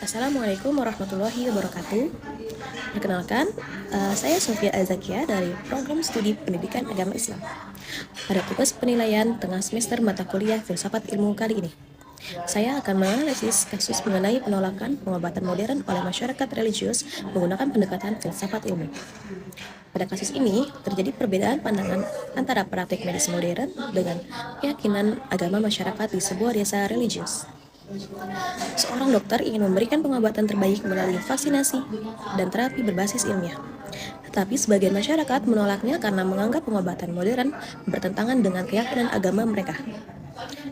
Assalamualaikum warahmatullahi wabarakatuh. Perkenalkan, saya Sofia Azakia dari Program Studi Pendidikan Agama Islam. Pada tugas penilaian tengah semester mata kuliah Filsafat Ilmu kali ini, saya akan menganalisis kasus mengenai penolakan pengobatan modern oleh masyarakat religius menggunakan pendekatan filsafat ilmu. Pada kasus ini, terjadi perbedaan pandangan antara praktik medis modern dengan keyakinan agama masyarakat di sebuah desa religius. Seorang dokter ingin memberikan pengobatan terbaik melalui vaksinasi dan terapi berbasis ilmiah. Tetapi sebagian masyarakat menolaknya karena menganggap pengobatan modern bertentangan dengan keyakinan agama mereka.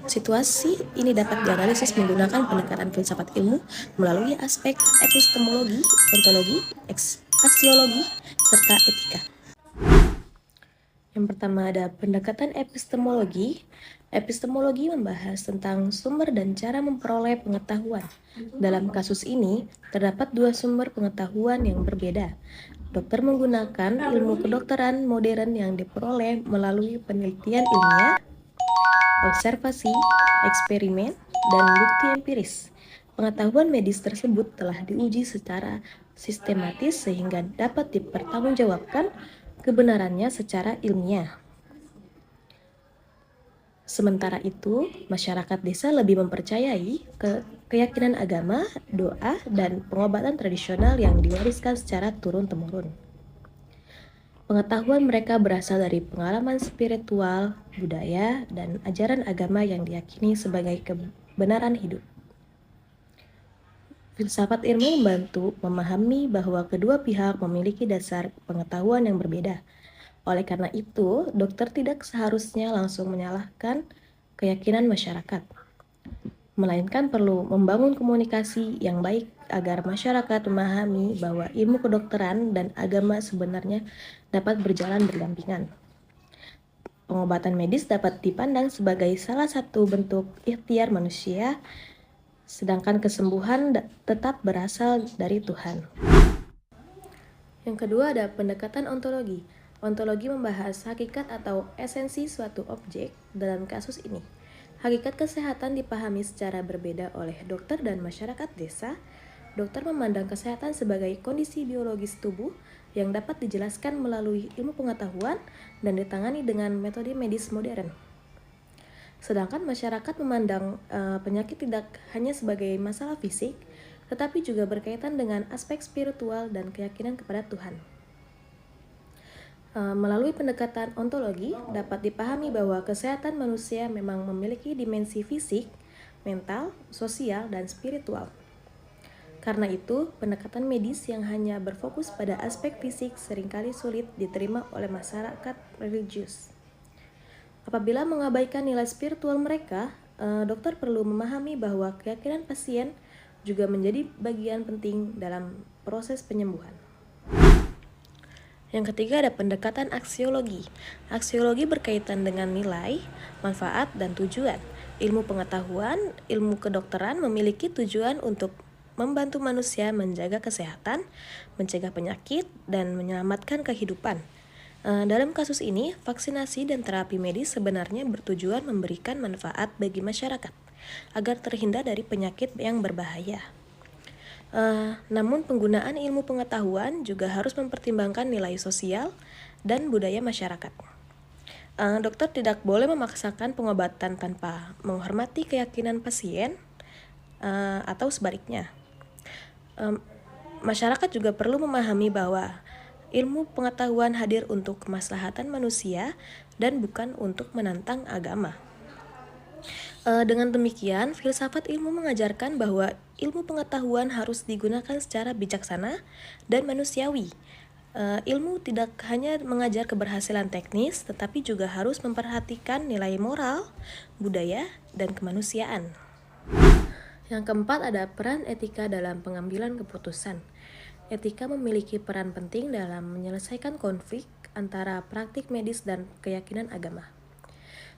Situasi ini dapat dianalisis menggunakan pendekatan filsafat ilmu melalui aspek epistemologi, ontologi, aksiologi, serta etika. Yang pertama ada pendekatan epistemologi. Epistemologi membahas tentang sumber dan cara memperoleh pengetahuan. Dalam kasus ini, terdapat dua sumber pengetahuan yang berbeda. Dokter menggunakan ilmu kedokteran modern yang diperoleh melalui penelitian ilmiah, observasi, eksperimen, dan bukti empiris. Pengetahuan medis tersebut telah diuji secara sistematis sehingga dapat dipertanggungjawabkan kebenarannya secara ilmiah. Sementara itu, masyarakat desa lebih mempercayai keyakinan agama, doa, dan pengobatan tradisional yang diwariskan secara turun-temurun. Pengetahuan mereka berasal dari pengalaman spiritual, budaya, dan ajaran agama yang diyakini sebagai kebenaran hidup. Filsafat ilmu membantu memahami bahwa kedua pihak memiliki dasar pengetahuan yang berbeda. Oleh karena itu, dokter tidak seharusnya langsung menyalahkan keyakinan masyarakat, melainkan perlu membangun komunikasi yang baik agar masyarakat memahami bahwa ilmu kedokteran dan agama sebenarnya dapat berjalan berdampingan. Pengobatan medis dapat dipandang sebagai salah satu bentuk ikhtiar manusia, sedangkan kesembuhan tetap berasal dari Tuhan. Yang kedua ada pendekatan ontologi. Ontologi membahas hakikat atau esensi suatu objek. Dalam kasus ini, hakikat kesehatan dipahami secara berbeda oleh dokter dan masyarakat desa. Dokter memandang kesehatan sebagai kondisi biologis tubuh yang dapat dijelaskan melalui ilmu pengetahuan dan ditangani dengan metode medis modern. Sedangkan masyarakat memandang penyakit tidak hanya sebagai masalah fisik, tetapi juga berkaitan dengan aspek spiritual dan keyakinan kepada Tuhan. Melalui pendekatan ontologi, dapat dipahami bahwa kesehatan manusia memang memiliki dimensi fisik, mental, sosial, dan spiritual. Karena itu, pendekatan medis yang hanya berfokus pada aspek fisik seringkali sulit diterima oleh masyarakat religius. Apabila mengabaikan nilai spiritual mereka, dokter perlu memahami bahwa keyakinan pasien juga menjadi bagian penting dalam proses penyembuhan. Yang ketiga ada pendekatan aksiologi. Aksiologi berkaitan dengan nilai, manfaat, dan tujuan. Ilmu pengetahuan, ilmu kedokteran memiliki tujuan untuk membantu manusia menjaga kesehatan, mencegah penyakit, dan menyelamatkan kehidupan. Dalam kasus ini, vaksinasi dan terapi medis sebenarnya bertujuan memberikan manfaat bagi masyarakat agar terhindar dari penyakit yang berbahaya. Namun penggunaan ilmu pengetahuan juga harus mempertimbangkan nilai sosial dan budaya masyarakat. Dokter tidak boleh memaksakan pengobatan tanpa menghormati keyakinan pasien atau sebaliknya. Masyarakat juga perlu memahami bahwa ilmu pengetahuan hadir untuk kemaslahatan manusia dan bukan untuk menantang agama. Dengan demikian, filsafat ilmu mengajarkan bahwa ilmu pengetahuan harus digunakan secara bijaksana dan manusiawi. Ilmu tidak hanya mengajar keberhasilan teknis, tetapi juga harus memperhatikan nilai moral, budaya, dan kemanusiaan. Yang keempat ada peran etika dalam pengambilan keputusan. Etika memiliki peran penting dalam menyelesaikan konflik antara praktik medis dan keyakinan agama.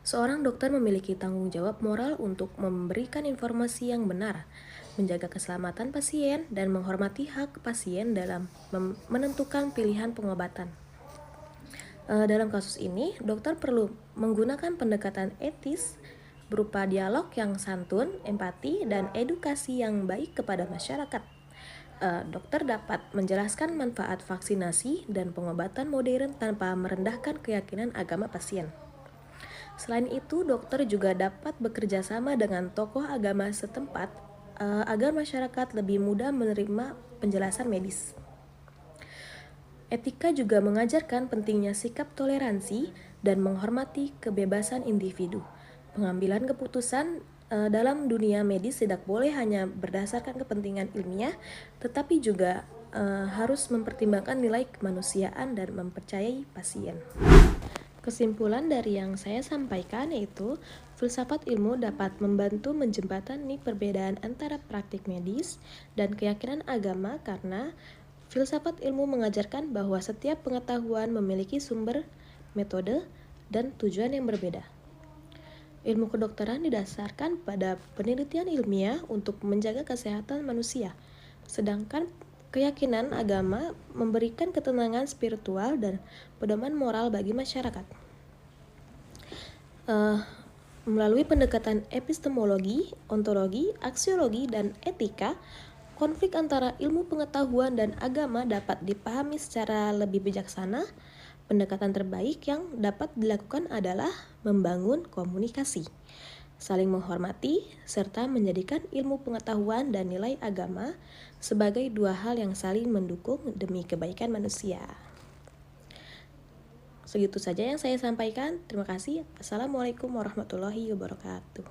Seorang dokter memiliki tanggung jawab moral untuk memberikan informasi yang benar, menjaga keselamatan pasien, dan menghormati hak pasien dalam menentukan pilihan pengobatan. Dalam kasus ini, dokter perlu menggunakan pendekatan etis berupa dialog yang santun, empati, dan edukasi yang baik kepada masyarakat. Dokter dapat menjelaskan manfaat vaksinasi dan pengobatan modern tanpa merendahkan keyakinan agama pasien. Selain itu, dokter juga dapat bekerja sama dengan tokoh agama setempat agar masyarakat lebih mudah menerima penjelasan medis. Etika juga mengajarkan pentingnya sikap toleransi dan menghormati kebebasan individu. Pengambilan keputusan dalam dunia medis tidak boleh hanya berdasarkan kepentingan ilmiah, tetapi juga harus mempertimbangkan nilai kemanusiaan dan mempercayai pasien. Kesimpulan dari yang saya sampaikan yaitu, filsafat ilmu dapat membantu menjembatani perbedaan antara praktik medis dan keyakinan agama karena filsafat ilmu mengajarkan bahwa setiap pengetahuan memiliki sumber, metode, dan tujuan yang berbeda. Ilmu kedokteran didasarkan pada penelitian ilmiah untuk menjaga kesehatan manusia, sedangkan keyakinan agama memberikan ketenangan spiritual dan pedoman moral bagi masyarakat. Melalui pendekatan epistemologi, ontologi, aksiologi, dan etika, konflik antara ilmu pengetahuan dan agama dapat dipahami secara lebih bijaksana. Pendekatan terbaik yang dapat dilakukan adalah membangun komunikasi, saling menghormati, serta menjadikan ilmu pengetahuan dan nilai agama sebagai dua hal yang saling mendukung demi kebaikan manusia. Segitu saja yang saya sampaikan. Terima kasih. Assalamualaikum warahmatullahi wabarakatuh.